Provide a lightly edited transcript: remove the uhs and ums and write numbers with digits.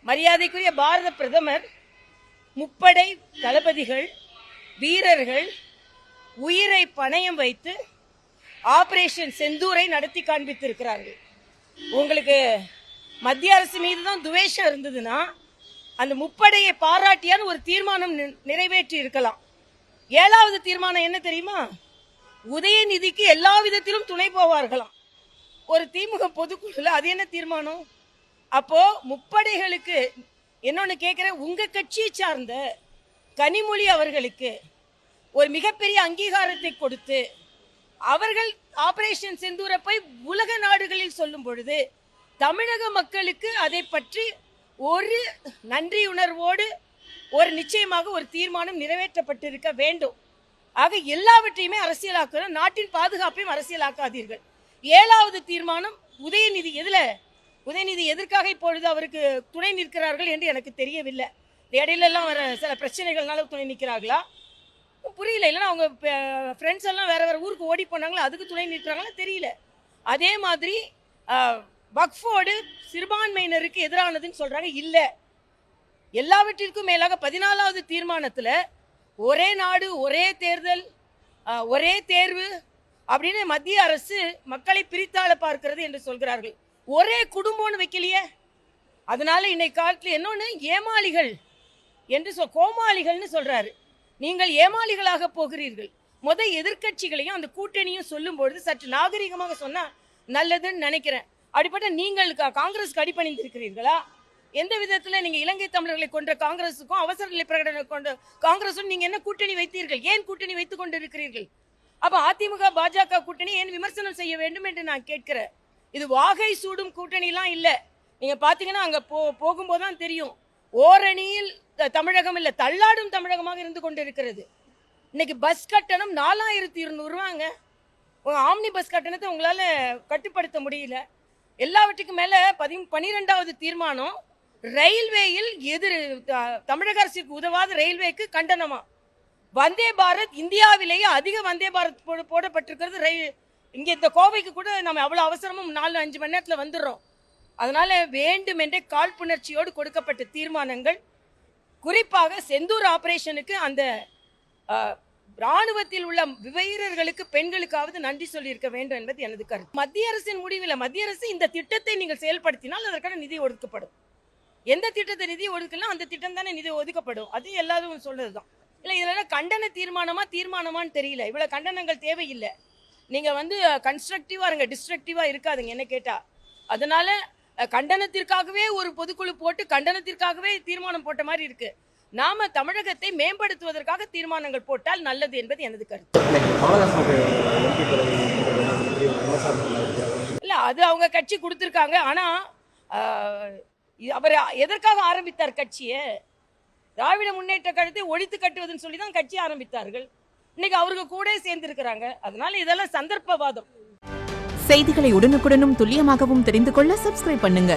மரியாதைக்குரிய பாரத பிரதமர் முப்படை தளபதிகள் வீரர்கள் உயிரை பணயம் வைத்து ஆபரேஷன் செந்தூரை நடத்தி காண்பித்திருக்கிறார்கள். உங்களுக்கு மத்திய அரசு மீது தான் துவேஷம் இருந்ததுன்னா அந்த முப்படையை பாராட்டியான ஒரு தீர்மானம் நிறைவேற்றி இருக்கலாம். 7வது தீர்மானம் என்ன தெரியுமா? உதயநிதிக்கு எல்லா விதத்திலும் துணை போவார்களாம். ஒரு திமுக பொதுக்குழுல அது என்ன தீர்மானம்? அப்போ முப்படைகளுக்கு என்னொன்னு கேட்கிறேன், உங்க கட்சியை சார்ந்த கனிமொழி அவர்களுக்கு ஒரு மிகப்பெரிய அங்கீகாரத்தை கொடுத்து அவர்கள் ஆபரேஷன் செந்தூரை போய் உலக நாடுகளில் சொல்லும் பொழுது தமிழக மக்களுக்கு அதை பற்றி ஒரு நன்றியுணர்வோடு ஒரு நிச்சயமாக ஒரு தீர்மானம் நிறைவேற்றப்பட்டிருக்க வேண்டும். ஆக எல்லாவற்றையுமே அரசியலாக்க, நாட்டின் பாதுகாப்பையும் அரசியலாக்காதீர்கள். 7வது தீர்மானம் உதயநிதி உதயநிதி எதற்காக இப்பொழுது அவருக்கு துணை நிற்கிறார்கள் என்று எனக்கு தெரியவில்லை. இடையில எல்லாம் வர சில பிரச்சனைகள்னால துணை நிற்கிறார்களா புரியல. இல்லைன்னா அவங்க ஃப்ரெண்ட்ஸ் எல்லாம் வேற வேற ஊருக்கு ஓடி போனாங்களா அதுக்கு துணை நிற்கிறாங்களா தெரியல. அதே மாதிரி வக்ஃபோடு சிறுபான்மையினருக்கு எதிரானதுன்னு சொல்றாங்க. இல்ல, எல்லாவற்றிற்கும் மேலாக 14வது தீர்மானத்துல ஒரே நாடு ஒரே தேர்தல் ஒரே தேர்வு அப்படின்னு மத்திய அரசு மக்களை பிரித்தாள பார்க்கிறது என்று சொல்கிறார்கள். ஒரே குடும்பம்னு வைக்கலையே. அதனால இன்னைக்கு காலத்துல என்னொன்னு ஏமாளிகள் என்று கோமாளிகள்னு சொல்றாரு. நீங்கள் ஏமாளிகளாக போகிறீர்கள். எதிர்கட்சிகளையும் அந்த கூட்டணியும் சொல்லும் பொழுது சற்று நாகரிகமாக சொன்னா நல்லதுன்னு நினைக்கிறேன். அப்படிப்பட்ட நீங்கள் காங்கிரஸ்க்கு அடிபணிந்திருக்கிறீர்களா? எந்த விதத்துல நீங்க இலங்கை தமிழர்களை கொன்ற காங்கிரஸுக்கும் அவசர நிலை பிரகடனம் கொண்ட காங்கிரஸும் நீங்க என்ன கூட்டணி வைத்தீர்கள்? ஏன் கூட்டணி வைத்துக் கொண்டிருக்கிறீர்கள்? அப்ப அதிமுக பாஜக கூட்டணி ஏன் விமர்சனம் செய்ய வேண்டும் என்று நான் கேட்கிறேன். இது வாகை சூடும் கூட்டணி எல்லாம் இல்ல. நீங்க பாத்தீங்கன்னா அங்க போகும்போதுதான் தெரியும். ஓரணியில் தமிழகம் இல்ல, தள்ளாடும் தமிழகமாக இருந்து கொண்டிருக்கிறது. இன்னைக்கு பஸ் கட்டணம் 4200 ரூபாங்க. ஆம்னி பஸ் கட்டணத்தை உங்களால கட்டுப்படுத்த முடியல. எல்லாவற்றுக்கும் மேல 12வது தீர்மானம் ரயில்வேயில் தமிழக அரசுக்கு உதவாத ரயில்வேக்கு கண்டனமா. வந்தே பாரத் இந்தியாவிலேயே அதிக வந்தே பாரத் போடப்பட்டிருக்கிறது. இங்க இந்த கோவைக்கு கூட நம்ம அவ்வளவு அவசரமும் 4-5 மணி நேரத்துல வந்துடுறோம். அதனால வேண்டுமென்றே காழ்ப்புணர்ச்சியோடு கொடுக்கப்பட்ட தீர்மானங்கள், குறிப்பாக செந்தூர் ஆபரேஷனுக்கு அந்த ராணுவத்தில் உள்ள வீரர்களுக்கு பெண்களுக்காவது நன்றி சொல்லியிருக்க வேண்டும் என்பது எனது கருத்து. மத்திய அரசின் முடிவில் மத்திய அரசு இந்த திட்டத்தை நீங்கள் செயல்படுத்தினால் அதற்கான நிதி ஒதுக்கப்படும். எந்த திட்டத்தை நிதி ஒதுக்கலாம் அந்த திட்டம் தானே நிதி ஒதுக்கப்படும். அது எல்லாரும் சொல்றதுதான். இல்ல இதுல கண்டன தீர்மானமான்னு தெரியல. இவ்வளவு கண்டனங்கள் தேவையில்லை. நீங்க கன்ஸ்ட்ரக்டிவா இருங்க, டிஸ்ட்ரக்டிவா இருக்காதுங்க என்ன கேட்டா. அதனால கண்டனத்திற்காகவே ஒரு பொதுக்குழு போட்டு கண்டனத்திற்காகவே தீர்மானம் போட்ட மாதிரி இருக்கு. நாம தமிழகத்தை மேம்படுத்துவதற்காக தீர்மானங்கள் போட்டால் நல்லது என்பது எனது கருத்து. இல்ல அது அவங்க கட்சி கொடுத்திருக்காங்க. ஆனா அவர் எதற்காக ஆரம்பித்தார் கட்சியை? திராவிட முன்னேற்ற கழகத்தை ஒழித்து கட்டுவதுன்னு சொல்லி தான் கட்சி ஆரம்பித்தார்கள். இன்னைக்கு அவருக்கு கூட சேர்ந்து இருக்கிறாங்க. அதனால இதெல்லாம் சந்தர்ப்பவாதம். செய்திகளை உடனுக்குடனும் துல்லியமாகவும் தெரிந்து கொள்ள சப்ஸ்கிரைப் பண்ணுங்க.